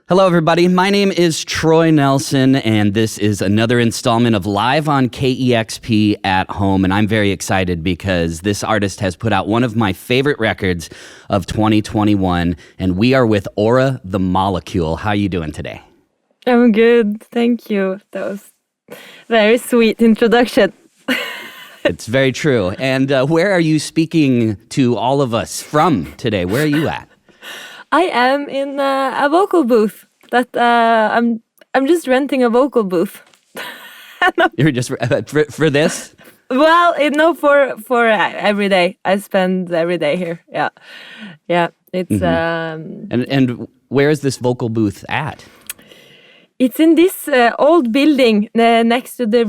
Hello, everybody. My name is Troy Nelson, and this is another installment of Live on KEXP at Home. And I'm very excited because this artist has put out one of my favorite records of 2021, and we are with Aura the Molecule. How are you doing today? I'm good. Thank you. That was very sweet introduction. It's very true. And where are you speaking to all of us from today? Where are you at? I am in a vocal booth. I'm just renting a vocal booth. You're just for this? Well, for every day. I spend every day here. Yeah. It's And where is this vocal booth at? It's in this old building next to the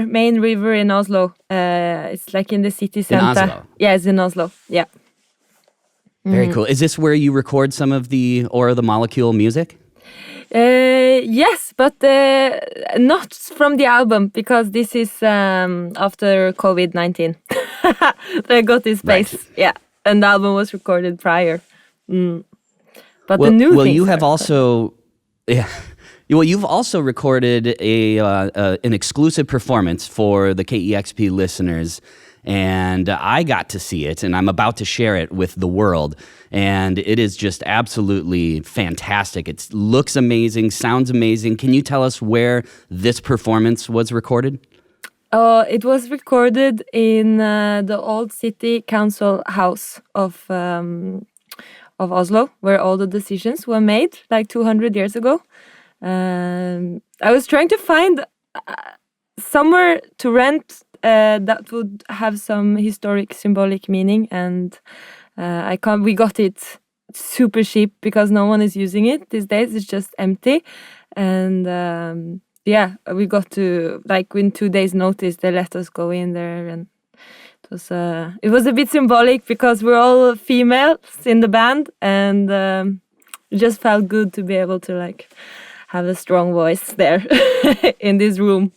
main river in Oslo. It's like in the city center. In Oslo? Yeah, it's in Oslo. Yeah. Very cool. Is this where you record some of the Aura the Molecule music? Yes, but not from the album because this is after COVID-19. They got this space. Right. Yeah, and the album was recorded prior. But the new things you have also, yeah. Well, you've also recorded an exclusive performance for the KEXP listeners. And I got to see it, and I'm about to share it with the world. And it is just absolutely fantastic. It looks amazing, sounds amazing. Can you tell us where this performance was recorded? It was recorded in the old city council house of Oslo, where all the decisions were made, like 200 years ago. I was trying to find somewhere to rent that would have some historic symbolic meaning, and we got it super cheap because no one is using it these days. It's just empty, and we got to, like, in 2 days notice they let us go in there, and it was a bit symbolic because we're all females in the band, and it just felt good to be able to have a strong voice there in this room.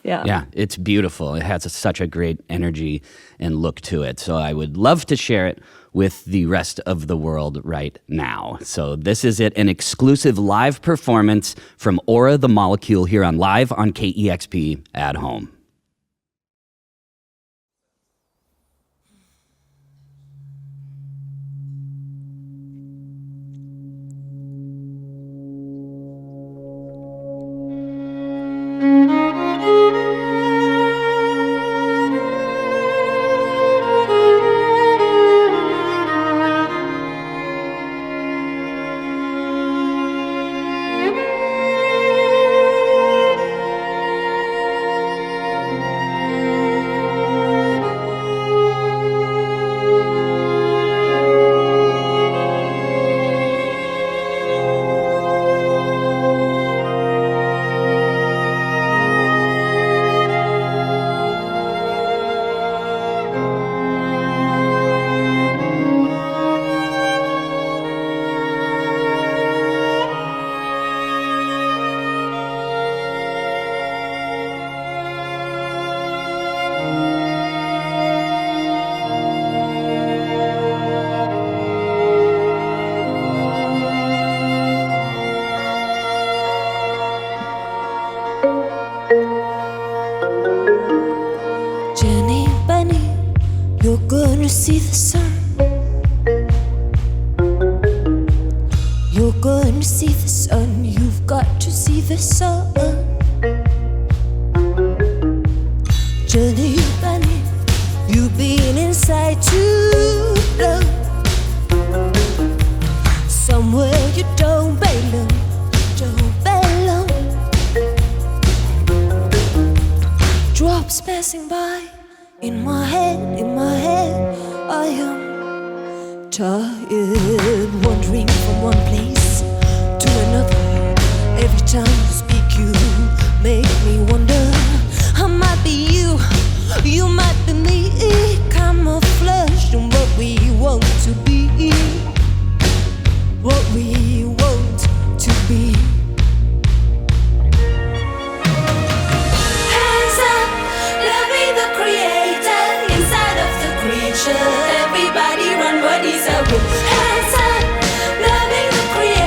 Yeah, it's beautiful. It has such a great energy and look to it. So I would love to share it with the rest of the world right now. So this is an exclusive live performance from Aura the Molecule here on Live on KEXP at Home. See the sun. You're going to see the sun. You've got to see the sun. Journey bunny, you've been inside too long. Somewhere you don't belong, don't belong. Drops passing by. In my head, I am tired, wandering from one place to another. Every time you speak, you make me wonder. I might be you, you might be me. Camouflage and what we want to be, what we want to be. Hands up, loving the creator inside of the creature. Everybody run, what is a room? Hands up, loving the creator.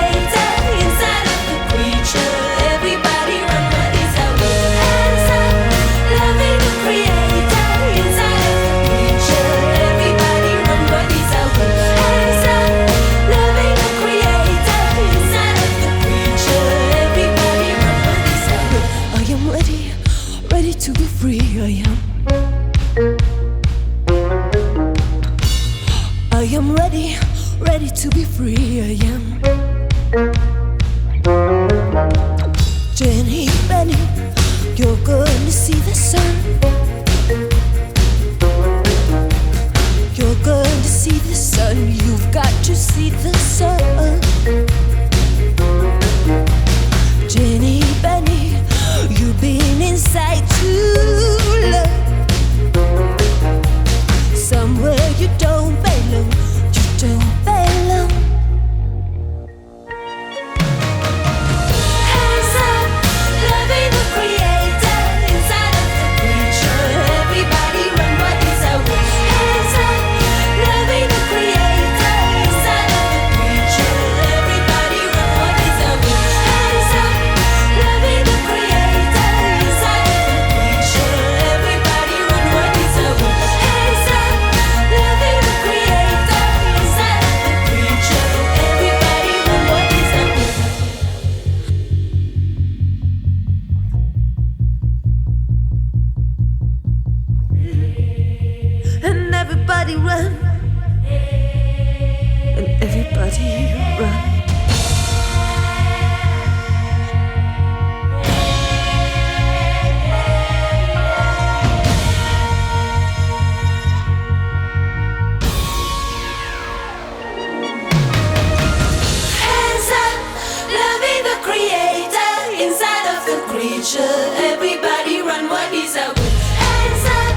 creature. Everybody run, what is our good? Hands up,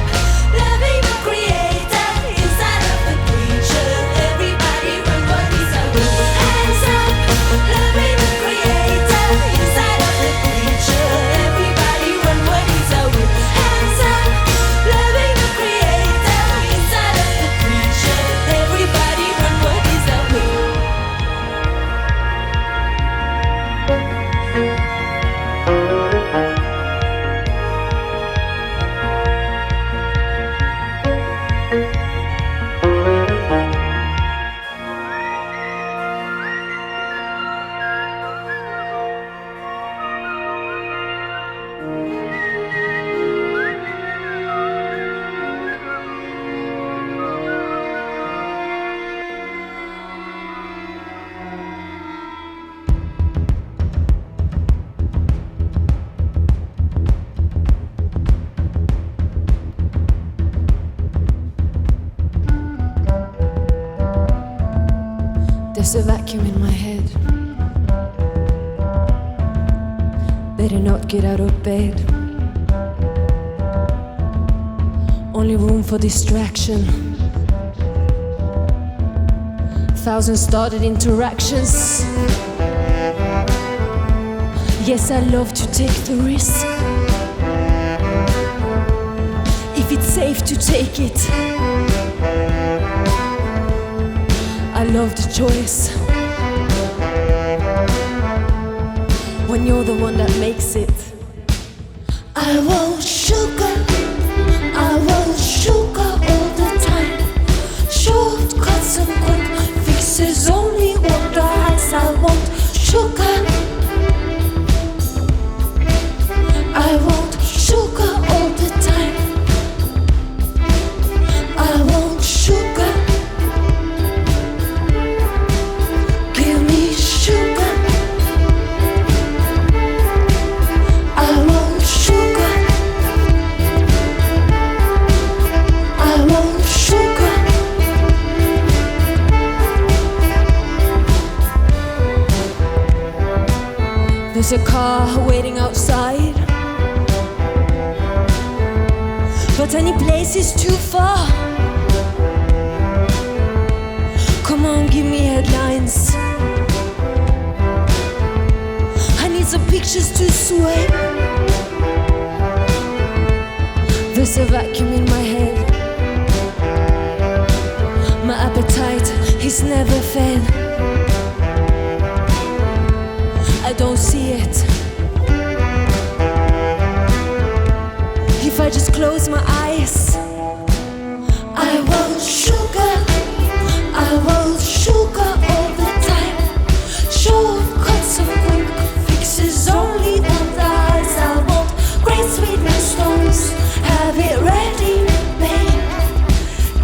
loving the creator inside of the creature. Everybody run, what is our good? Hands up, loving the creator inside of the creature. Everybody run, what is our good? Hands up, loving the creator inside of the creature. Everybody run, what is our good? There's a vacuum in my head. Better not get out of bed. Only room for distraction. Thousand started interactions. Yes, I love to take the risk. If it's safe to take it, I love the choice. When you're the one that makes it. I want sugar, I want sugar all the time. Shortcuts and quick fixes only what eyes. I want sugar, I want sugar all the time. I want sugar. Give me sugar. I want sugar. I want sugar. There's a car waiting outside, but any place is too far. Come on, give me headlines. I need some pictures to swipe. There's a vacuum in my head. My appetite is never fed. I don't see it. If I just close my eyes. I want sugar, I want sugar all the time. Shortcuts and quick fixes only on the eyes. I want great sweetness stones, have it ready made.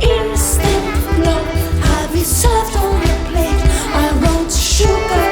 Instant glow, have it served on the plate. I want sugar.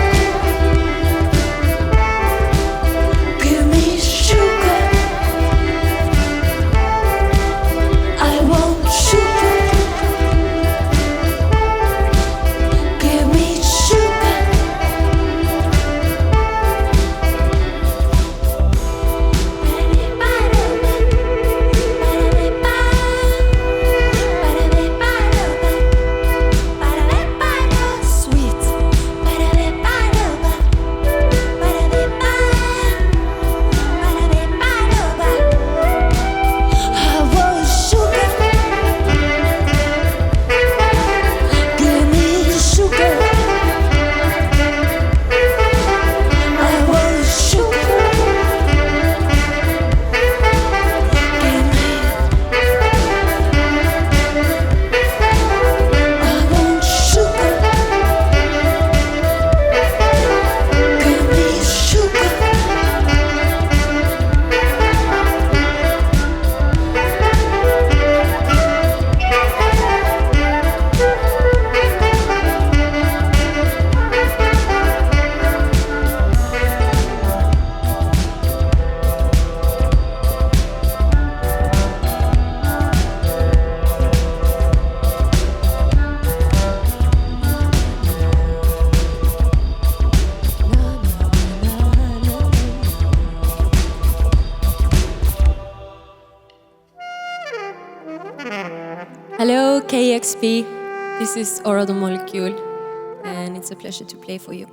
KEXP, this is Aura the Molecule, and it's a pleasure to play for you.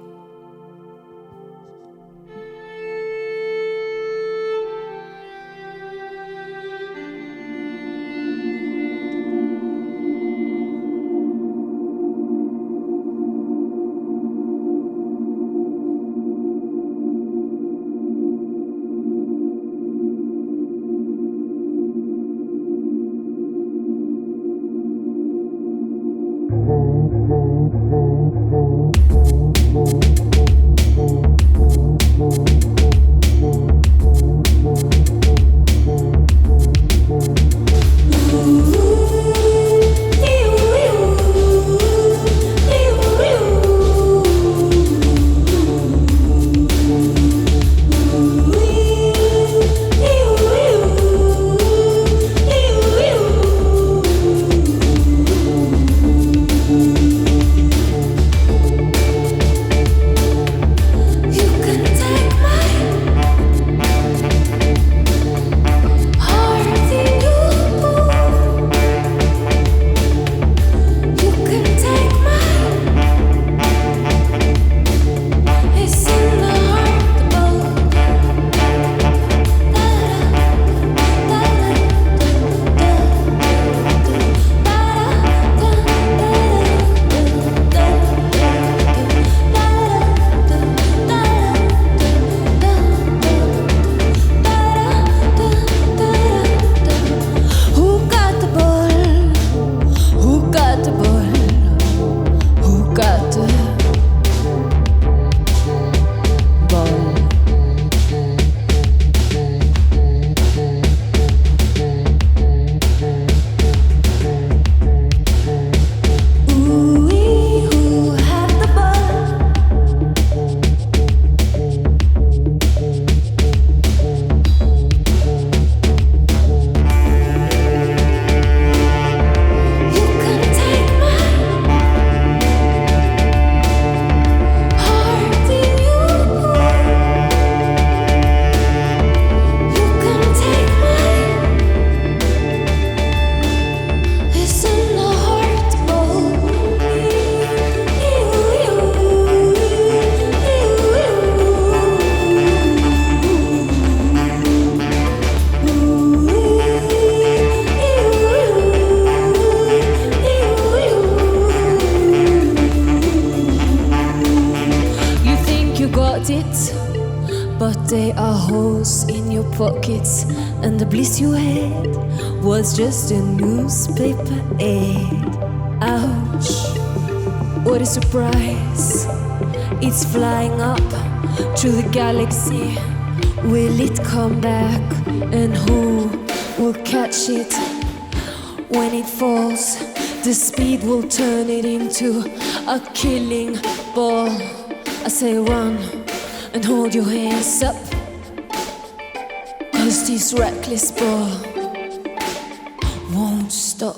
Pockets, and the bliss you had was just a newspaper ad. Ouch, what a surprise. It's flying up through the galaxy. Will it come back? And who will catch it when it falls? The speed will turn it into a killing ball. I say run and hold your hands up, 'cause this reckless ball won't stop.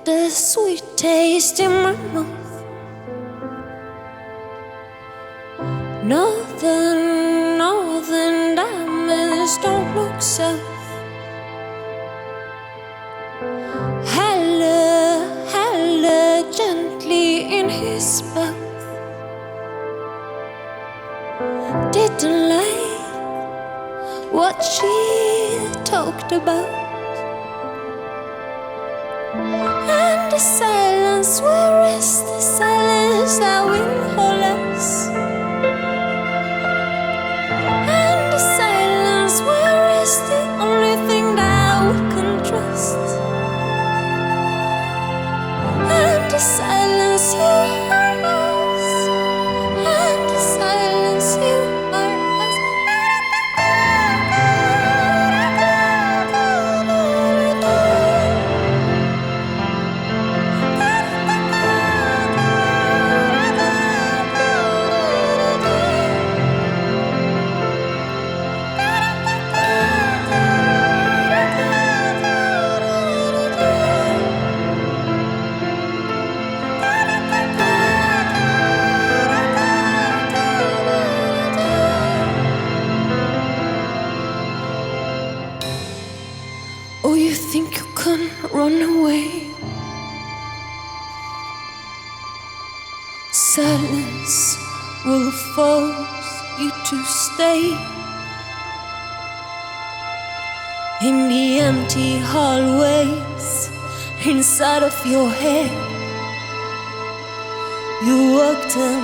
the sweet taste in my mouth. Northern diamonds don't look south. Heller gently in his mouth. Didn't like what she talked about. And the silence, where is the silence that will hold us? And the silence, where is the only thing that we can trust? And the silence, you are us. And the silence, you are us. Oh, you think you can run away? Silence will force you to stay in the empty hallways inside of your head. You walk them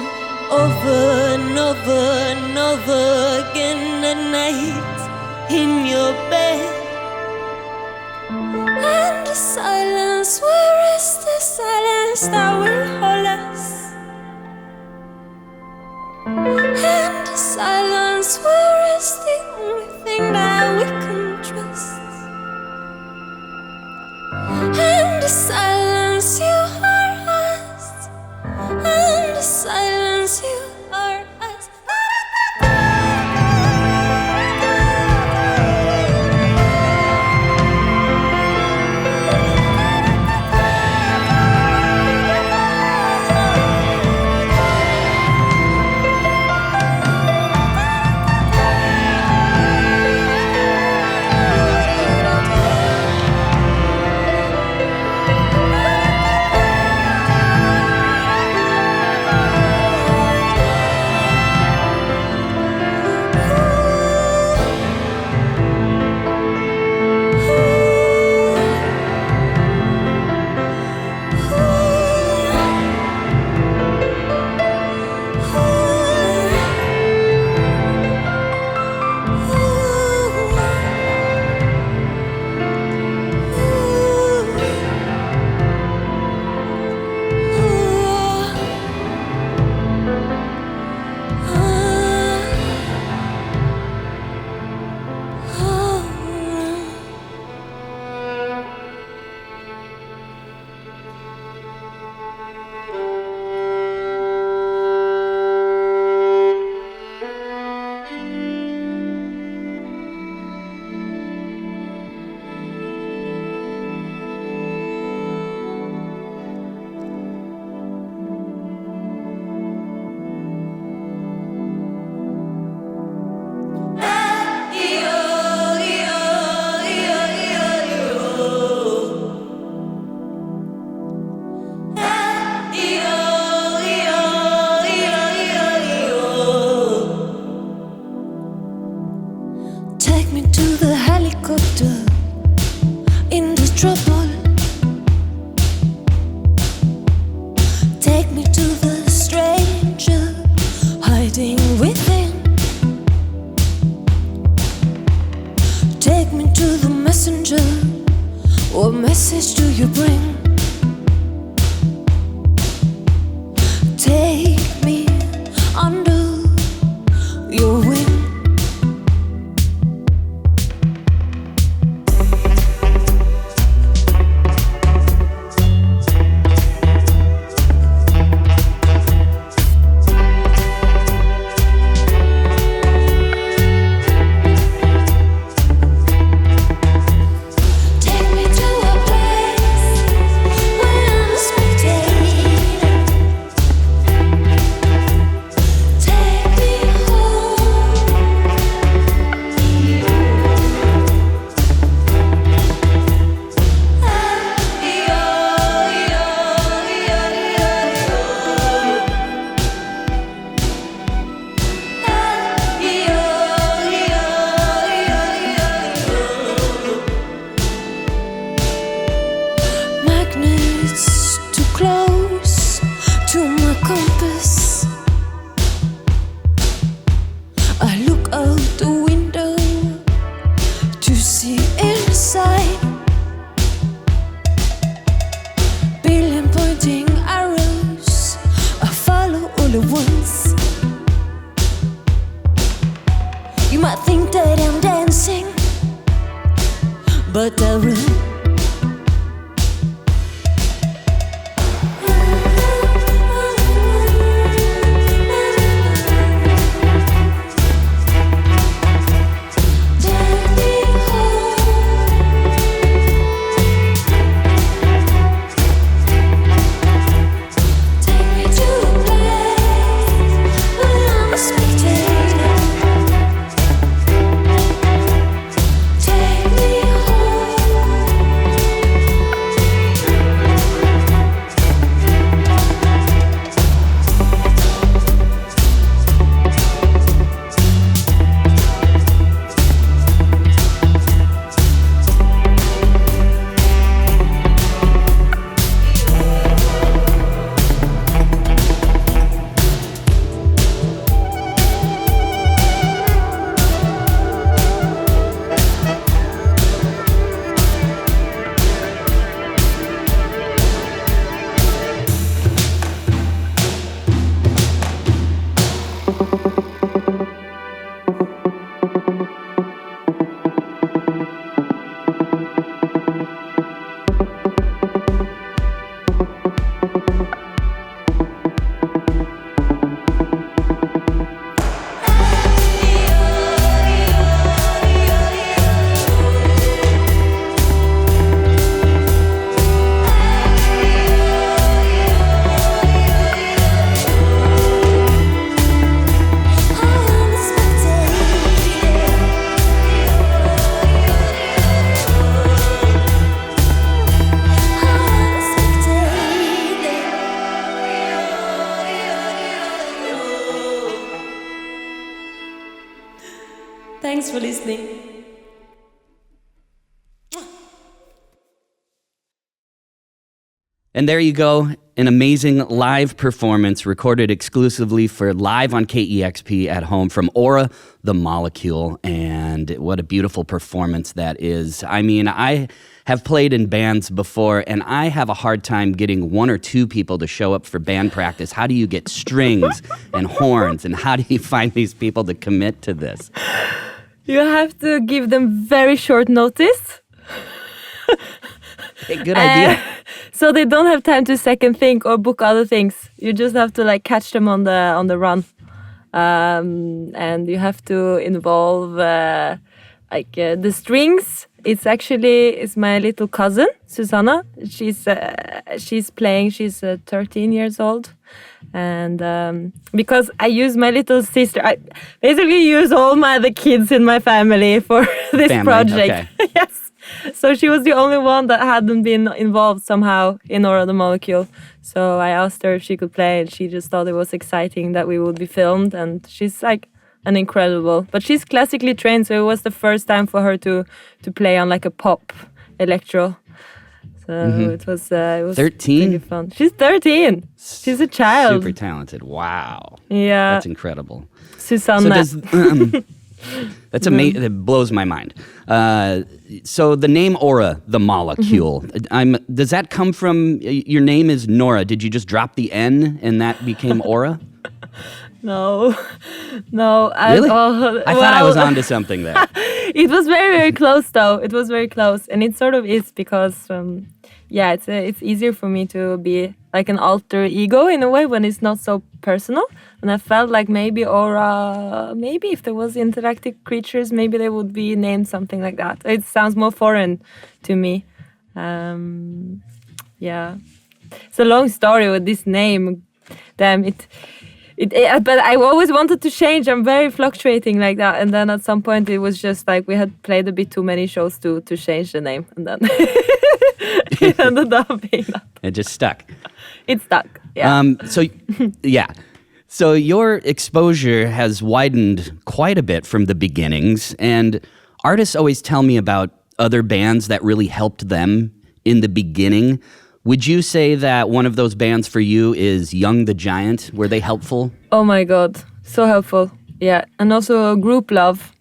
over and over and over again at night in your bed. And the silence, where is the silence that will hold us? And the silence, where is the only thing that we can trust? And the silence, you are us. And the silence, you are us. compass. I look out the window to see inside. Billion pointing arrows, I follow all at once. You might think that I'm dancing, but I run. Thanks for listening. And there you go, an amazing live performance recorded exclusively for Live on KEXP at Home from Aura, the Molecule. And what a beautiful performance that is. I mean, I have played in bands before, and I have a hard time getting one or two people to show up for band practice. How do you get strings and horns, and how do you find these people to commit to this? You have to give them very short notice. Hey, good idea. So they don't have time to second think or book other things. You just have to like catch them on the run, and you have to involve the strings. It's my little cousin Susanne. She's playing. She's 13 years old, and because I use my little sister, I basically use all the kids in my family for this project. Okay. Yes. So she was the only one that hadn't been involved somehow in Aura the Molecule. So I asked her if she could play, and she just thought it was exciting that we would be filmed. And she's like an incredible, but she's classically trained, so it was the first time for her to play on like a pop electro. So it was 13? really fun. She's 13. She's a child. Super talented. Wow. Yeah. That's incredible. Susanne. So that's amazing. It blows my mind. So the name Aura, the Molecule. Does that come from your name is Nora? Did you just drop the N and that became Aura? No. Really? I thought I was onto something there. It was very, very close, though. It was very close, and it sort of is because, it's easier for me to be like an alter ego in a way when it's not so personal. And I felt like maybe Aura, maybe if there was interactive creatures, maybe they would be named something like that. It sounds more foreign to me. It's a long story with this name. Damn it. But I always wanted to change. I'm very fluctuating like that. And then at some point it was just like we had played a bit too many shows to change the name. And then it ended up being that. It just stuck. It stuck, yeah. So your exposure has widened quite a bit from the beginnings. And artists always tell me about other bands that really helped them in the beginning. Would you say that one of those bands for you is Young the Giant? Were they helpful? Oh my God, so helpful. Yeah, and also Group Love,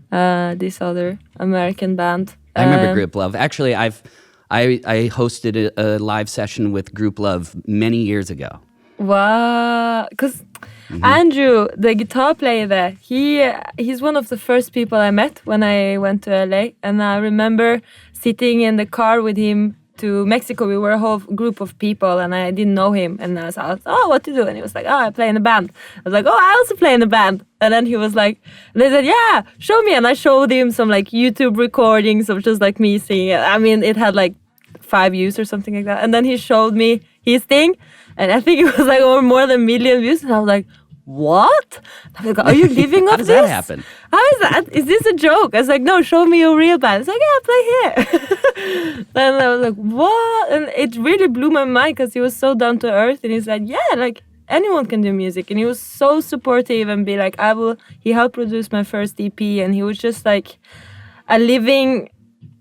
this other American band. I remember Group Love. Actually, I hosted a live session with Group Love many years ago. Wow, because Andrew, the guitar player there, he's one of the first people I met when I went to LA, and I remember sitting in the car with him to Mexico. We were a whole group of people, and I didn't know him, and I was like, oh, what to do? And he was like, oh, I play in a band. I was like, oh, I also play in a band. And then he was like, and they said, yeah, show me. And I showed him some like YouTube recordings of just like me singing. I mean, it had like 5 views or something like that. And then he showed me his thing, and I think it was like over more than 1 million views. And I was like, what? I was like, are you living off How does this? that happen? How is that? Is this a joke? I was like, no, show me your real band. It's like, yeah, play here. Then I was like, what? And it really blew my mind because he was so down to earth. And he said, yeah, like anyone can do music. And he was so supportive and be like, he helped produce my first EP. And he was just like a living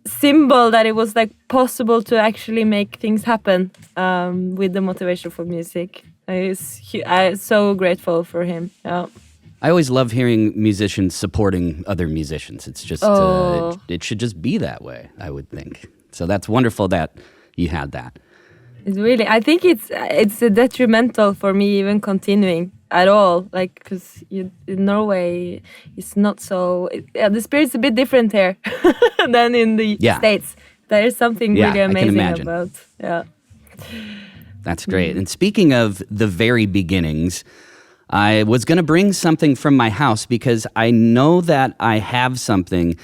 symbol that it was like possible to actually make things happen with the motivation for music. I'm so grateful for him. Yeah. I always love hearing musicians supporting other musicians. It's just, it should just be that way, I would think. So that's wonderful that you had that. It's really, I think it's detrimental for me even continuing at all. Like, because in Norway, it's not so, the spirit's a bit different here than in the States. There is something really amazing about, That's great. And speaking of the very beginnings, I was going to bring something from my house because I know that I have something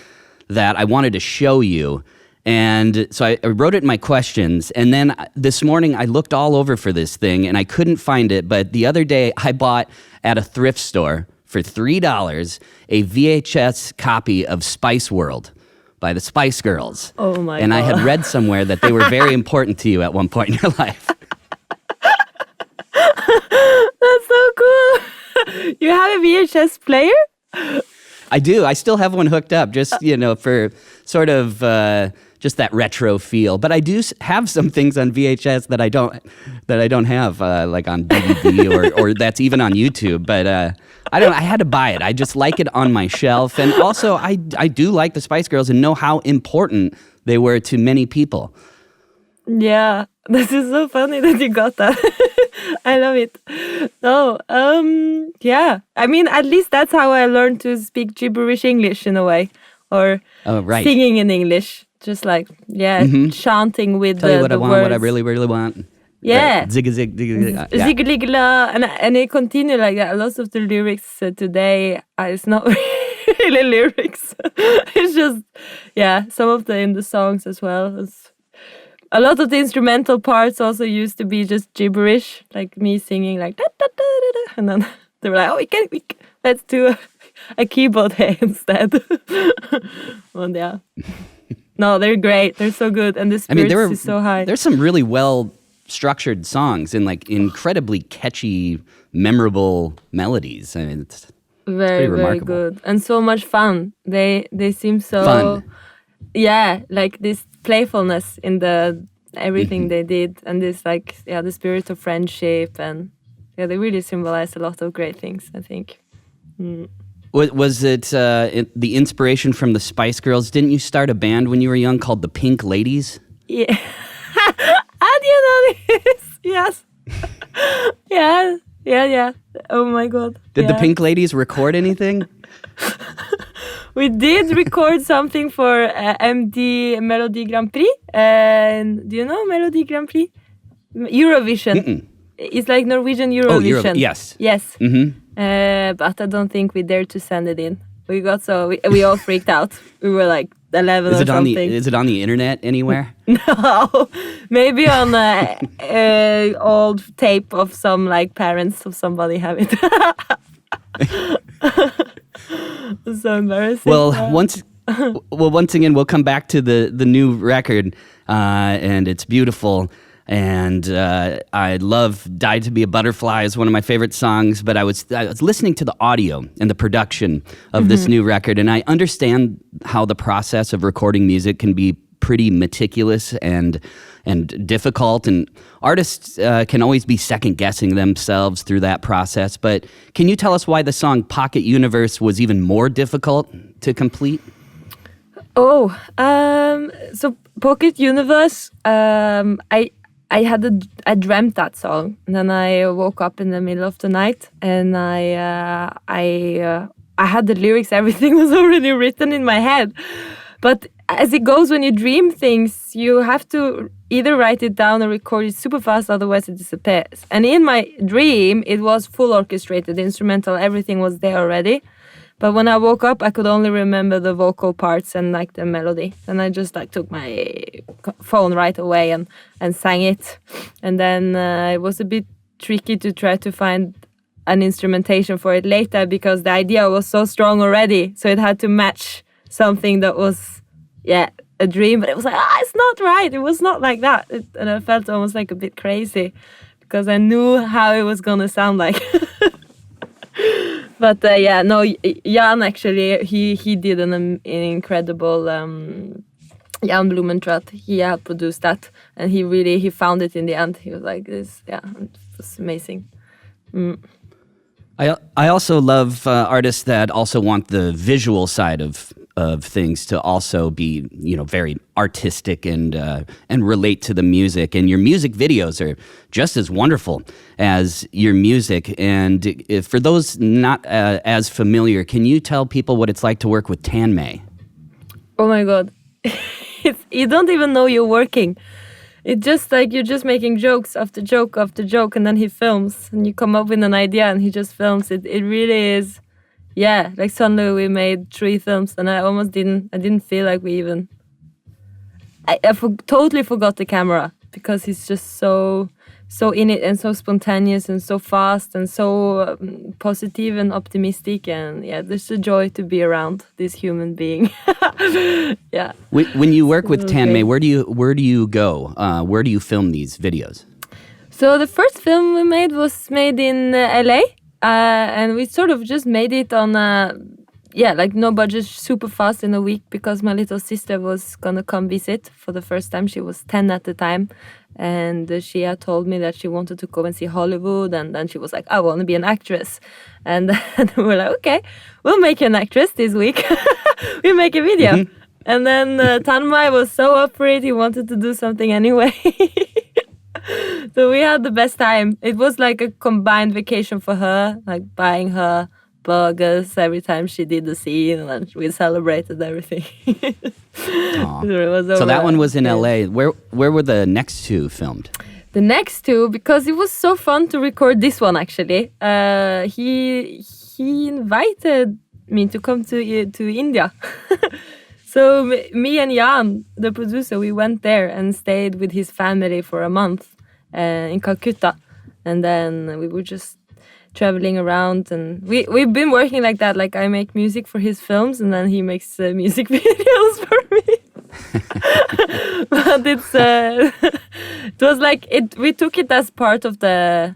that I wanted to show you. And so I wrote it in my questions. And then this morning I looked all over for this thing and I couldn't find it. But the other day I bought at a thrift store for $3 a VHS copy of Spice World by the Spice Girls. Oh my God. And I had read somewhere that they were very important to you at one point in your life. That's so cool. You have a VHS player? I do. I still have one hooked up just, for sort of just that retro feel. But I do have some things on VHS that I don't have like on DVD or that's even on YouTube. But I had to buy it. I just like it on my shelf. And also I do like the Spice Girls and know how important they were to many people. Yeah, this is so funny that you got that. I love it. No, yeah. I mean, at least that's how I learned to speak gibberish English in a way, or singing in English. Just like chanting with Tell you what the I want, words. what I really, really want. Yeah, zig zig zig. Zigga-ligga, and it continued like that. Lots of the lyrics today, it's not really lyrics. It's just some of in the songs as well. A lot of the instrumental parts also used to be just gibberish, like me singing like da da da da da, and then they were like, "Oh, we can let's do a keyboard here instead." Well, no, they're great. They're so good, and the spirits is so high. There's some really well structured songs and like incredibly catchy, memorable melodies. I mean, it's very, very good and so much fun. They seem so fun. Yeah, like this playfulness in the everything they did, and this like the spirit of friendship, and they really symbolize a lot of great things, I think. Was it the inspiration from the Spice Girls? Didn't you start a band when you were young called the Pink Ladies? Yeah. How do you know this? Yes. Yeah. Oh my God. Did the Pink Ladies record anything? We did record something for MD Melodi Grand Prix. Do you know Melodi Grand Prix? Eurovision. Mm-mm. It's like Norwegian Eurovision. Oh, yes. Yes. Mm-hmm. But I don't think we dared to send it in. We all freaked out. We were like 11 or something. Is it on the internet anywhere? No, maybe on an old tape of some like parents of somebody have it. It's so embarrassing. Well, once again, we'll come back to the new record, and it's beautiful. And I love "Die to Be a Butterfly" is one of my favorite songs. But I was listening to the audio and the production of this new record, and I understand how the process of recording music can be pretty meticulous and difficult, and artists can always be second guessing themselves through that process. But can you tell us why the song Pocket Universe was even more difficult to complete? Oh, so Pocket Universe, I dreamt that song, and then I woke up in the middle of the night, and I had the lyrics. Everything was already written in my head. But as it goes, when you dream things, you have to either write it down or record it super fast, otherwise it disappears. And in my dream, it was full orchestrated, instrumental, everything was there already. But when I woke up, I could only remember the vocal parts and like the melody. And I just like took my phone right away and sang it. And then it was a bit tricky to try to find an instrumentation for it later because the idea was so strong already. So it had to match something that was, a dream. But it was like, it's not right. It was not like that. And I felt almost like a bit crazy because I knew how it was going to sound like. But Jan actually, he did an incredible Jan Blumentratt. He had produced that, and he found it in the end. He was like this, it was amazing. I also love artists that also want the visual side of things to also be, very artistic and relate to the music. And your music videos are just as wonderful as your music. And for those not as familiar, can you tell people what it's like to work with Tanmay? Oh my God. You don't even know you're working. It's just like you're just making jokes after joke after joke, and then he films, and you come up with an idea, and he just films it. It really is, like suddenly we made 3 films, and I didn't feel like we even... I totally forgot the camera, because he's just so in it, and so spontaneous, and so fast, and so positive and optimistic, and there's a joy to be around this human being. When you work with Tanmay, where do you go? Where do you film these videos? So the first film we made was made in LA, and we sort of just made it on no budget, super fast in a week, because my little sister was gonna come visit for the first time. She was 10 at the time, and she had told me that she wanted to go and see Hollywood, and then she was like, I want to be an actress. And then we were like, okay, we'll make you an actress this week. We make a video. Mm-hmm. And then Tanmay was so up for it, he wanted to do something anyway. So we had the best time. It was like a combined vacation for her, like buying her burgers every time she did the scene, and then we celebrated everything. So that one was in LA. Where were the next 2 filmed? The next 2, because it was so fun to record this one actually. He invited me to come to India. So me and Jan, the producer, we went there and stayed with his family for a month in Calcutta, and then we were just traveling around, and we've been working like that. Like I make music for his films, and then he makes music videos for me. But it was like we took it as part of the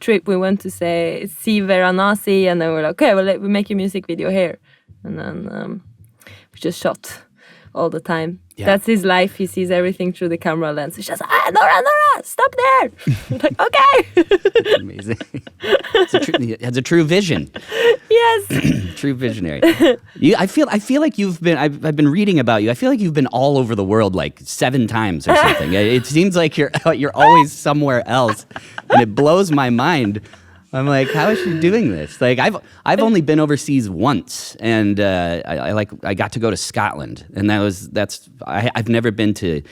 trip. We went to see Varanasi, and then we're like, okay, well, we make a music video here, and then we just shot all the time. Yeah. That's his life. He sees everything through the camera lens. He's just, Nora, stop there. I'm like, okay. That's amazing. It has a true vision. Yes. True visionary. I feel like I've been reading about you. I feel like you've been all over the world like 7 times or something. It seems like you're always somewhere else, and it blows my mind. I'm like, how is she doing this? Like, I've only been overseas once, and I got to go to Scotland, and I've never been to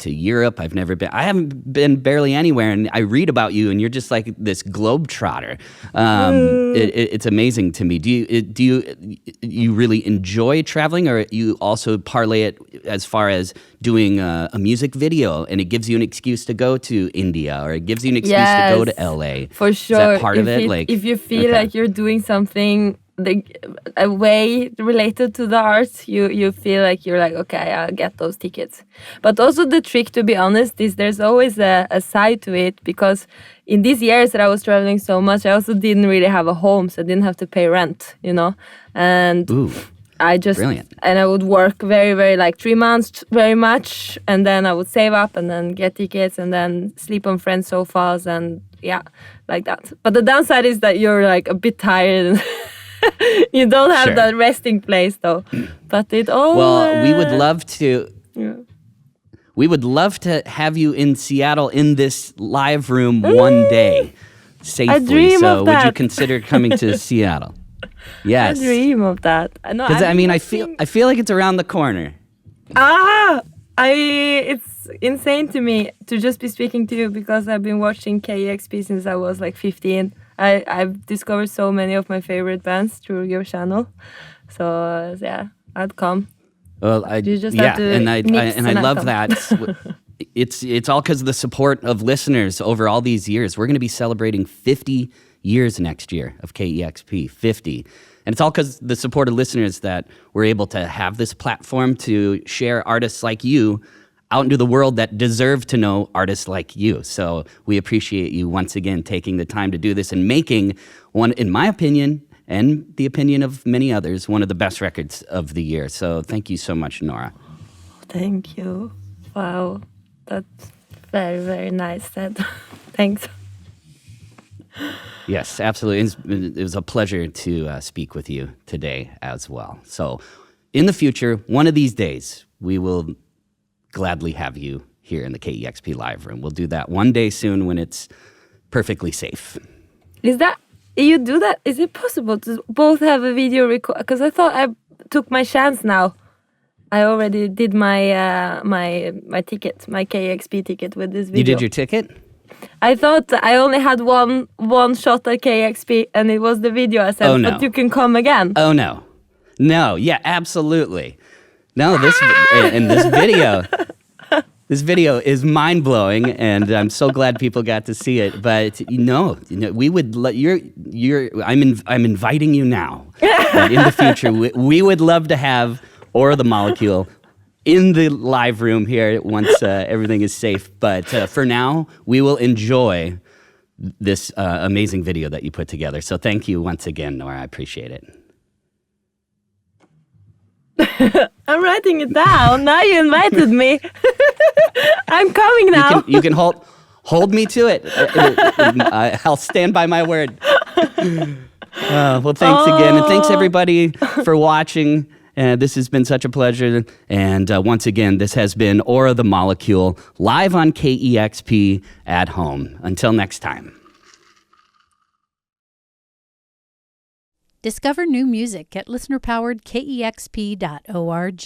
Europe. I haven't been barely anywhere, and I read about you, and you're just like this globetrotter. It's amazing to me. Do you really enjoy traveling, or you also parlay it as far as doing a music video, and it gives you an excuse to go to India, or it gives you an excuse to go to LA? For sure. Is that part of it? If you feel like you're doing something a way related to the art, you feel like you're like, okay, I'll get those tickets. But also the trick, to be honest, is there's always a side to it, because in these years that I was traveling so much, I also didn't really have a home, so I didn't have to pay rent, And Ooh. I just Brilliant. and I would work very, very like 3 months very much, and then I would save up and then get tickets and then sleep on friends' sofas and yeah, like that. But the downside is that you're like a bit tired and you don't have Sure. that resting place though. But it all Well, we would love to. yeah. We would love to have you in Seattle in this live room one day safely. dream So of would you that. consider coming to Seattle? Yes. I dream of that. No, Because I mean, I think- feel like it's around the corner. It's insane to me to just be speaking to you because I've been watching KEXP since I was like 15. I've discovered so many of my favorite bands through your channel. So yeah, I'd come. Well, You just have to and I mix and I love come. that. It's all because of the support of listeners over all these years. We're going to be celebrating 50 years next year of KEXP, 50. And it's all because the support of listeners that we're able to have this platform to share artists like you out into the world that deserve to know artists like you. So we appreciate you once again taking the time to do this and making one, in my opinion, and the opinion of many others, one of the best records of the year. So thank you so much, Nora. Thank you. Wow, that's very, very nice said. Thanks. Yes, absolutely. It was a pleasure to speak with you today as well. So in the future, one of these days, we will gladly have you here in the KEXP live room. We'll do that one day soon when it's perfectly safe. Is that you do that? Is it possible to both have a video record? Because I thought I took my chance now. I already did my my ticket, my KEXP ticket with this video. You did your ticket? I thought I only had one shot at KEXP, and it was the video I said. Oh, no. But you can come again. Oh, no. No, yeah, absolutely. No, this video... This video is mind-blowing, and I'm so glad people got to see it. But we would let I'm inviting you now. That in the future, we would love to have Or the Molecule in the live room here once everything is safe. But for now, we will enjoy this amazing video that you put together. So thank you once again, Nora. I appreciate it. I'm writing it down. Now you invited me. I'm coming now. You can hold me to it. I'll stand by my word. Well, thanks again. And thanks, everybody, for watching. This has been such a pleasure. And once again, this has been Or the Molecule, live on KEXP at home. Until next time. Discover new music at listener-powered KEXP.org.